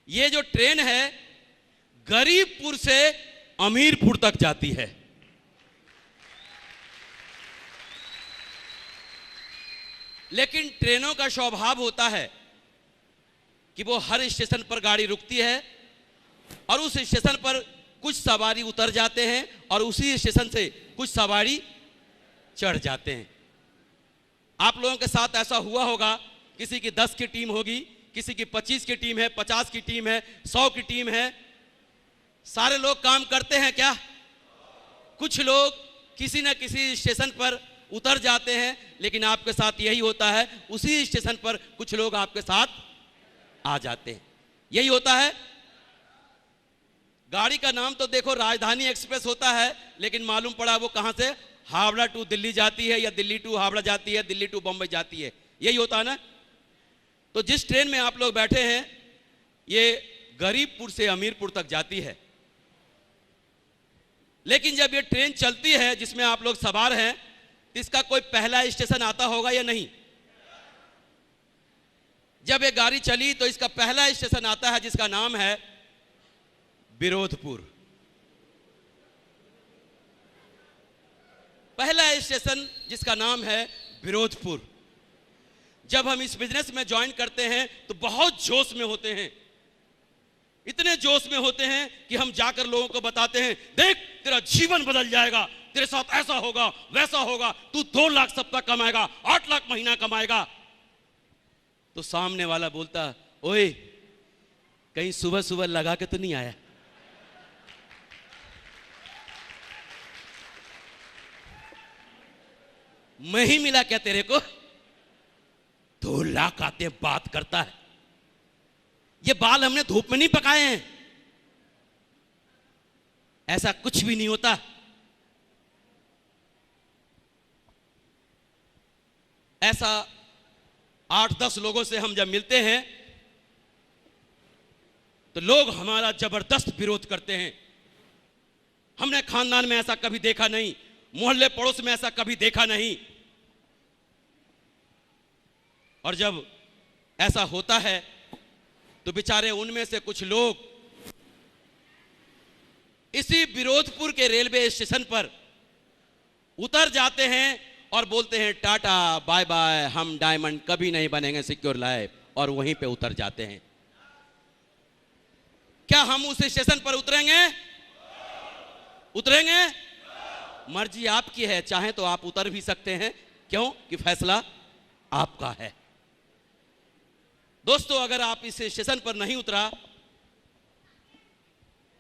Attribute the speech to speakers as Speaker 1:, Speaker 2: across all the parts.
Speaker 1: ये जो ट्रेन है गरीबपुर से अमीरपुर तक जाती है। लेकिन ट्रेनों का स्वभाव होता है कि वो हर स्टेशन पर गाड़ी रुकती है और उस स्टेशन पर कुछ सवारी उतर जाते हैं और उसी स्टेशन से कुछ सवारी चढ़ जाते हैं। आप लोगों के साथ ऐसा हुआ होगा, किसी की 10 की टीम होगी, किसी की 25 की टीम है, 50 की टीम है, 100 की टीम है। सारे लोग काम करते हैं क्या? कुछ लोग किसी न किसी स्टेशन पर उतर जाते हैं, लेकिन आपके साथ यही होता है, उसी स्टेशन पर कुछ लोग आपके साथ आ जाते हैं। यही होता है। गाड़ी का नाम तो देखो राजधानी एक्सप्रेस होता है, लेकिन मालूम पड़ा वो कहां से हावड़ा टू दिल्ली जाती है या दिल्ली टू हावड़ा जाती है, दिल्ली टू बंबई जाती है। यही होता है ना। तो जिस ट्रेन में आप लोग बैठे हैं ये गरीबपुर से अमीरपुर तक जाती है। लेकिन जब ये ट्रेन चलती है जिसमें आप लोग सवार हैं, तो इसका कोई पहला स्टेशन आता होगा या नहीं? जब ये गाड़ी चली तो इसका पहला स्टेशन आता है जिसका नाम है विरोधपुर। पहला स्टेशन जिसका नाम है विरोधपुर। जब हम इस बिजनेस में ज्वाइन करते हैं तो बहुत जोश में होते हैं, इतने जोश में होते हैं कि हम जाकर लोगों को बताते हैं, देख तेरा जीवन बदल जाएगा, तेरे साथ ऐसा होगा वैसा होगा, तू 2 लाख सप्ताह कमाएगा, 8 लाख महीना कमाएगा। तो सामने वाला बोलता, ओए कहीं सुबह सुबह लगा के तो नहीं आया? मैं ही मिला क्या तेरे को? 2 लाख आते बात करता है। ये बाल हमने धूप में नहीं पकाए हैं, ऐसा कुछ भी नहीं होता। ऐसा 8-10 लोगों से हम जब मिलते हैं तो लोग हमारा जबरदस्त विरोध करते हैं। हमने खानदान में ऐसा कभी देखा नहीं, मोहल्ले पड़ोस में ऐसा कभी देखा नहीं। और जब ऐसा होता है तो बेचारे उनमें से कुछ लोग इसी विरोधपुर के रेलवे स्टेशन पर उतर जाते हैं और बोलते हैं टाटा बाय बाय, हम डायमंड कभी नहीं बनेंगे सिक्योर लाइफ, और वहीं पे उतर जाते हैं। क्या हम उस स्टेशन पर उतरेंगे? उतरेंगे? मर्जी आपकी है, चाहे तो आप उतर भी सकते हैं, क्यों कि फैसला आपका है। दोस्तों अगर आप इस स्टेशन पर नहीं उतरा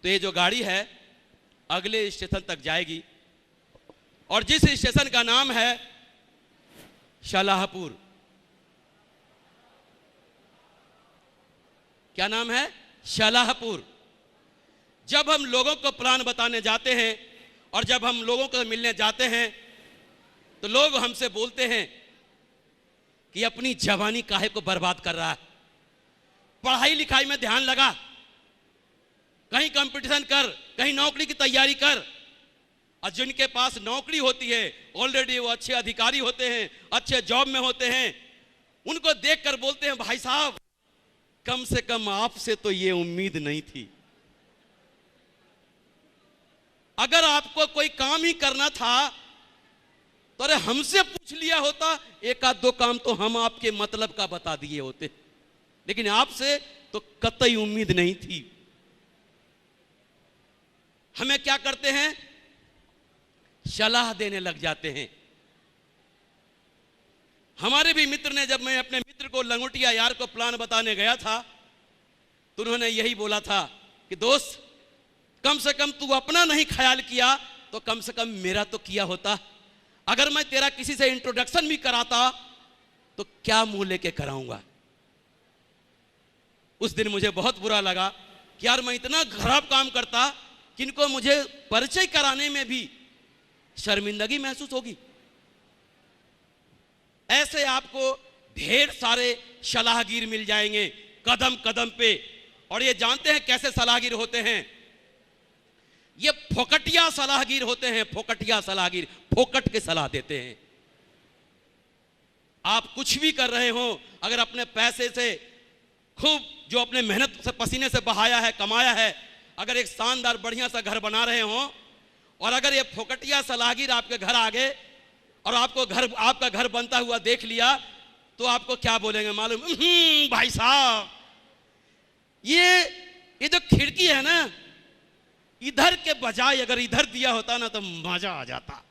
Speaker 1: तो ये जो गाड़ी है अगले स्टेशन तक जाएगी, और जिस स्टेशन का नाम है शालाहपुर। क्या नाम है? शालाहपुर। जब हम लोगों को प्लान बताने जाते हैं और जब हम लोगों को मिलने जाते हैं तो लोग हमसे बोलते हैं कि अपनी जवानी काहे को बर्बाद कर रहा है, पढ़ाई लिखाई में ध्यान लगा, कहीं कंपटीशन कर, कहीं नौकरी की तैयारी कर। और जिनके पास नौकरी होती है ऑलरेडी वो अच्छे अधिकारी होते हैं, अच्छे जॉब में होते हैं, उनको देखकर बोलते हैं भाई साहब कम से कम आपसे तो ये उम्मीद नहीं थी। अगर आपको कोई काम ही करना था तो अरे हमसे पूछ लिया होता, 1-2 काम तो हम आपके मतलब का बता दिए होते, लेकिन आपसे तो कतई उम्मीद नहीं थी। हमें क्या करते हैं? सलाह देने लग जाते हैं। हमारे भी मित्र ने, जब मैं अपने मित्र को लंगोटिया यार को प्लान बताने गया था तो उन्होंने यही बोला था कि दोस्त कम से कम तू अपना नहीं ख्याल किया तो कम से कम मेरा तो किया होता। अगर मैं तेरा किसी से इंट्रोडक्शन भी कराता तो क्या मुंह लेके कराऊंगा। उस दिन मुझे बहुत बुरा लगा कि यार मैं इतना खराब काम करता कि इनको मुझे परिचय कराने में भी शर्मिंदगी महसूस होगी। ऐसे आपको ढेर सारे सलाहगीर मिल जाएंगे कदम कदम पे। और ये जानते हैं कैसे सलाहगीर होते हैं? ये फोकटिया सलाहगीर होते हैं। फोकटिया सलाहगीर फोकट के सलाह देते हैं। आप कुछ भी कर रहे हो, अगर अपने पैसे से खूब जो अपने मेहनत से पसीने से बहाया है, कमाया है, अगर एक शानदार बढ़िया सा घर बना रहे हो और अगर ये फोकटिया सलाहगीर आपके घर आ गए और आपका घर बनता हुआ देख लिया तो आपको क्या बोलेंगे मालूम? भाई साहब, ये जो खिड़की है ना, इधर के बजाय अगर इधर दिया होता ना तो मजा आ जाता।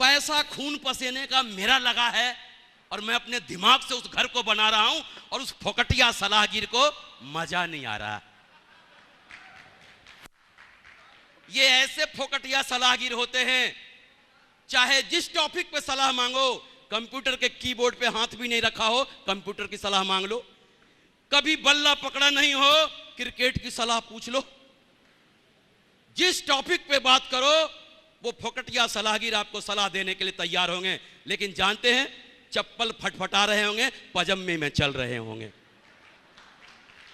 Speaker 1: पैसा खून पसीने का मेरा लगा है और मैं अपने दिमाग से उस घर को बना रहा हूं और उस फोकटिया सलाहगीर को मजा नहीं आ रहा। ये ऐसे फोकटिया सलाहगीर होते हैं, चाहे जिस टॉपिक पे सलाह मांगो, कंप्यूटर के कीबोर्ड पे हाथ भी नहीं रखा हो, कंप्यूटर की सलाह मांग लो। कभी बल्ला पकड़ा नहीं हो, क्रिकेट की सलाह पूछ लो। जिस टॉपिक पे बात करो वो फोकटिया सलाहगीर आपको सलाह देने के लिए तैयार होंगे, लेकिन जानते हैं चप्पल फटफटा रहे होंगे, पजामे में चल रहे होंगे।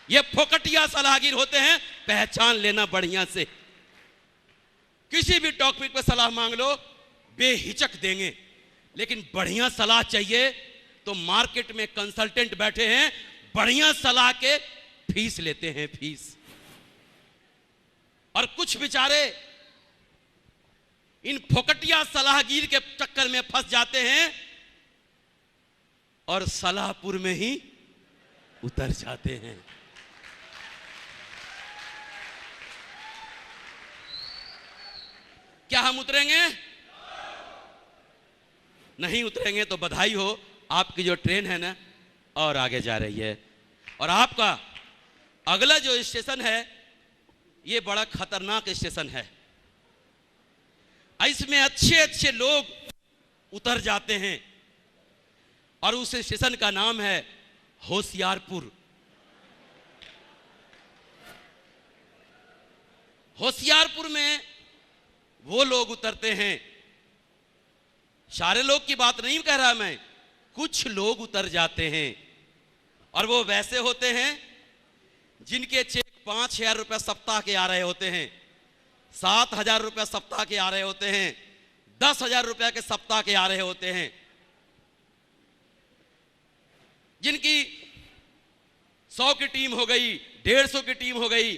Speaker 1: ये फोकटिया सलाहगीर होते हैं, पहचान लेना बढ़िया से। किसी भी टॉपिक पे सलाह मांग लो, बेहिचक देंगे, लेकिन बढ़िया सलाह चाहिए तो मार्केट में कंसल्टेंट बैठे हैं, बढ़िया सलाह के फीस लेते हैं, फीस। और कुछ बेचारे इन फोकटिया सलाहगीर के चक्कर में फंस जाते हैं और सलाहपुर में ही उतर जाते हैं। क्या हम उतरेंगे? नहीं उतरेंगे तो बधाई हो, आपकी जो ट्रेन है ना और आगे जा रही है। और आपका अगला जो स्टेशन है ये बड़ा खतरनाक स्टेशन है। इसमें अच्छे अच्छे लोग उतर जाते हैं और उस स्टेशन का नाम है होशियारपुर। होशियारपुर में वो लोग उतरते हैं, सारे लोग की बात नहीं कह रहा मैं, कुछ लोग उतर जाते हैं और वो वैसे होते हैं जिनके चेक 5,000 रुपये सप्ताह के आ रहे होते हैं, 7,000 रुपये सप्ताह के आ रहे होते हैं, 10,000 रुपये के सप्ताह के आ रहे होते हैं, जिनकी 100 की टीम हो गई, 150 की टीम हो गई,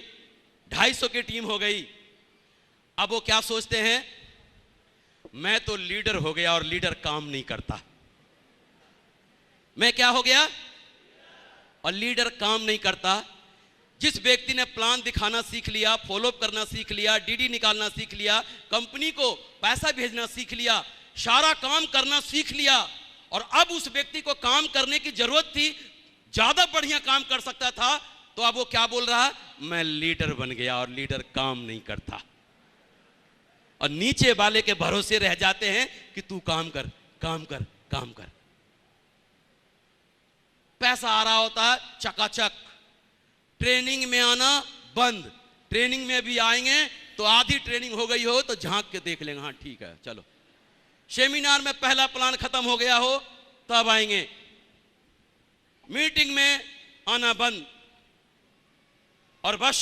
Speaker 1: 250 की टीम हो गई। अब वो क्या सोचते हैं, मैं तो लीडर हो गया और लीडर काम नहीं करता। मैं क्या हो गया और लीडर काम नहीं करता। जिस व्यक्ति ने प्लान दिखाना सीख लिया, फॉलोअप करना सीख लिया, डीडी निकालना सीख लिया, कंपनी को पैसा भेजना सीख लिया, सारा काम करना सीख लिया और अब उस व्यक्ति को काम करने की जरूरत थी, ज्यादा बढ़िया काम कर सकता था, तो अब वो क्या बोल रहा है, मैं लीडर बन गया और लीडर काम नहीं करता। और नीचे वाले के भरोसे रह जाते हैं कि तू काम कर, काम कर, काम कर। पैसा आ रहा होता है चकाचक, ट्रेनिंग में आना बंद। ट्रेनिंग में भी आएंगे तो आधी ट्रेनिंग हो गई हो तो झांक के देख लेंगे, हाँ ठीक है चलो। सेमिनार में पहला प्लान खत्म हो गया हो तब आएंगे, मीटिंग में आना बंद और बस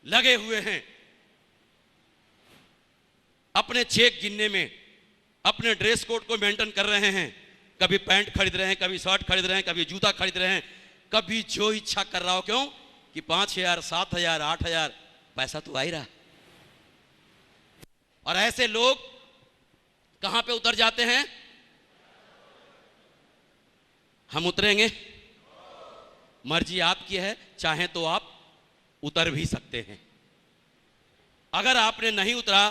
Speaker 1: लगे हुए हैं अपने चेक गिनने में, अपने ड्रेस कोड को मेंटेन कर रहे हैं। कभी पैंट खरीद रहे हैं, कभी शर्ट खरीद रहे हैं, कभी जूता खरीद रहे हैं, कभी जो इच्छा कर रहा हो। क्यों कि 5,000, 7,000, 8,000 पैसा तो आ ही रहा। और ऐसे लोग कहां पे उतर जाते हैं? हम उतरेंगे, मर्जी आपकी है, चाहे तो आप उतर भी सकते हैं। अगर आपने नहीं उतरा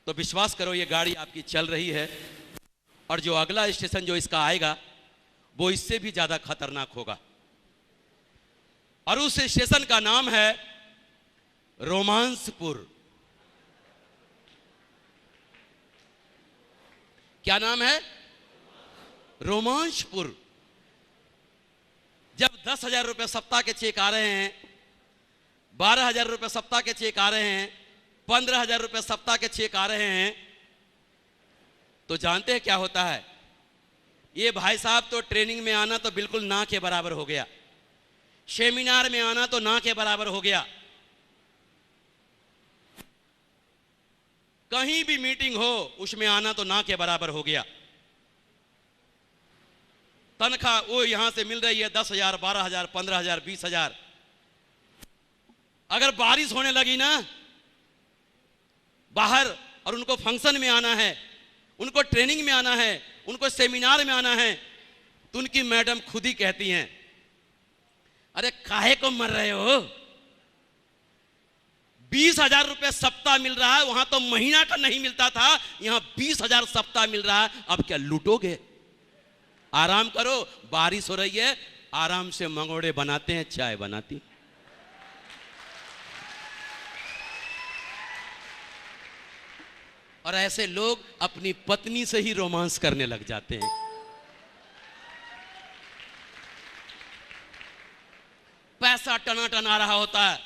Speaker 1: तो विश्वास करो ये गाड़ी आपकी चल रही है और जो अगला स्टेशन जो इसका आएगा वो इससे भी ज्यादा खतरनाक होगा। और उस स्टेशन का नाम है रोमांसपुर। क्या नाम है? रोमांसपुर। जब 10,000 रुपये सप्ताह के चेक आ रहे हैं, 12,000 रुपये सप्ताह के चेक आ रहे हैं, 15,000 रुपये सप्ताह के चेक आ रहे हैं, तो जानते हैं क्या होता है? ये भाई साहब तो ट्रेनिंग में आना तो बिल्कुल ना के बराबर हो गया, सेमिनार में आना तो ना के बराबर हो गया, कहीं भी मीटिंग हो उसमें आना तो ना के बराबर हो गया। तनख्वाह वो यहां से मिल रही है 10,000, 12,000, 15,000, 20,000। अगर बारिश होने लगी ना बाहर और उनको फंक्शन में आना है, उनको ट्रेनिंग में आना है, उनको सेमिनार में आना है, तो उनकी मैडम खुद ही कहती हैं, अरे काहे को मर रहे हो, 20,000 रुपए सप्ताह मिल रहा है, वहां तो महीना का नहीं मिलता था, यहां 20,000 सप्ताह मिल रहा है, अब क्या लूटोगे? आराम करो, बारिश हो रही है, आराम से मंगोड़े बनाते हैं, चाय बनाती। और ऐसे लोग अपनी पत्नी से ही रोमांस करने लग जाते हैं। पैसा टनाटन आ रहा होता है।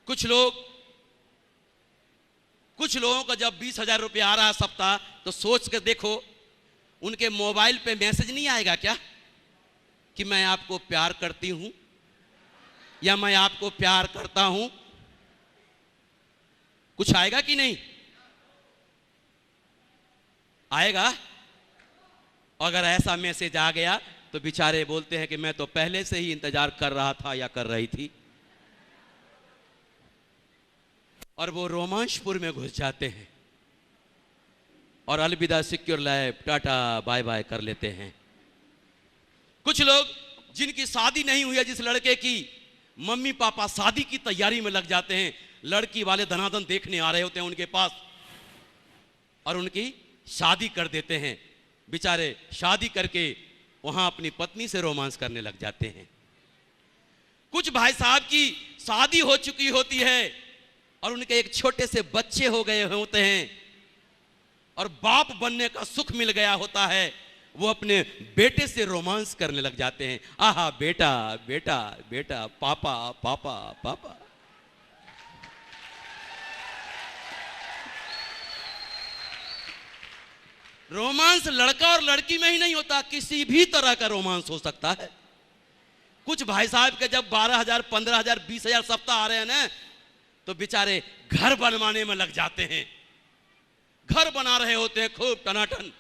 Speaker 1: कुछ लोगों का जब 20,000 रुपये आ रहा है सप्ताह, तो सोच के देखो उनके मोबाइल पे मैसेज नहीं आएगा क्या कि मैं आपको प्यार करती हूं या मैं आपको प्यार करता हूं? कुछ आएगा कि नहीं आएगा? अगर ऐसा मैसेज आ गया तो बेचारे बोलते हैं कि मैं तो पहले से ही इंतजार कर रहा था या कर रही थी, और वो रोमांचपुर में घुस जाते हैं और अलविदा secure life, tata bye bye कर लेते हैं। कुछ लोग जिनकी शादी नहीं हुई है, जिस लड़के की मम्मी पापा शादी की तैयारी में लग जाते हैं, लड़की वाले धनाधन देखने आ रहे होते हैं उनके पास और उनकी शादी कर देते हैं। बेचारे शादी करके वहां अपनी पत्नी से रोमांस करने लग जाते हैं। कुछ भाई साहब की शादी हो चुकी होती है और उनके एक छोटे से बच्चे हो गए होते हैं और बाप बनने का सुख मिल गया होता है, वो अपने बेटे से रोमांस करने लग जाते हैं। आहा बेटा बेटा बेटा, पापा पापा पापा। रोमांस लड़का और लड़की में ही नहीं होता, किसी भी तरह का रोमांस हो सकता है। कुछ भाई साहब के जब 12,000, 15,000, 20,000 सप्ताह आ रहे हैं ना, तो बेचारे घर बनवाने में लग जाते हैं। घर बना रहे होते हैं खूब टनाटन,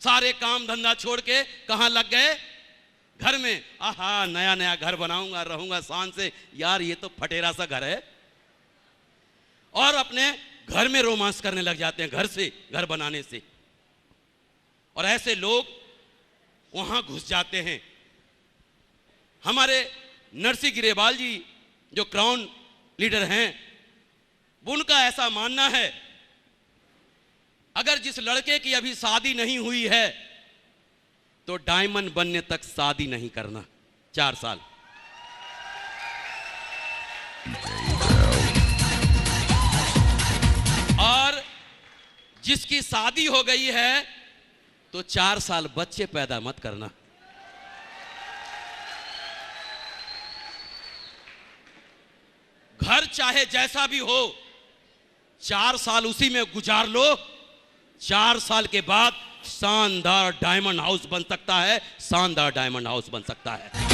Speaker 1: सारे काम धंधा छोड़ के कहां लग गए? घर में। आहा नया नया घर बनाऊंगा, रहूंगा शान से। यार ये तो फटेरा सा घर है। और अपने घर में रोमांस करने लग जाते हैं, घर से, घर बनाने से। और ऐसे लोग वहां घुस जाते हैं। हमारे नरसिंह ग्रेवाल जी जो क्राउन लीडर हैं, उनका ऐसा मानना है, अगर जिस लड़के की अभी शादी नहीं हुई है तो डायमंड बनने तक शादी नहीं करना, 4 साल। और जिसकी शादी हो गई है तो 4 साल बच्चे पैदा मत करना। घर चाहे जैसा भी हो, 4 साल उसी में गुजार लो। 4 साल के बाद शानदार डायमंड हाउस बन सकता है, शानदार डायमंड हाउस बन सकता है।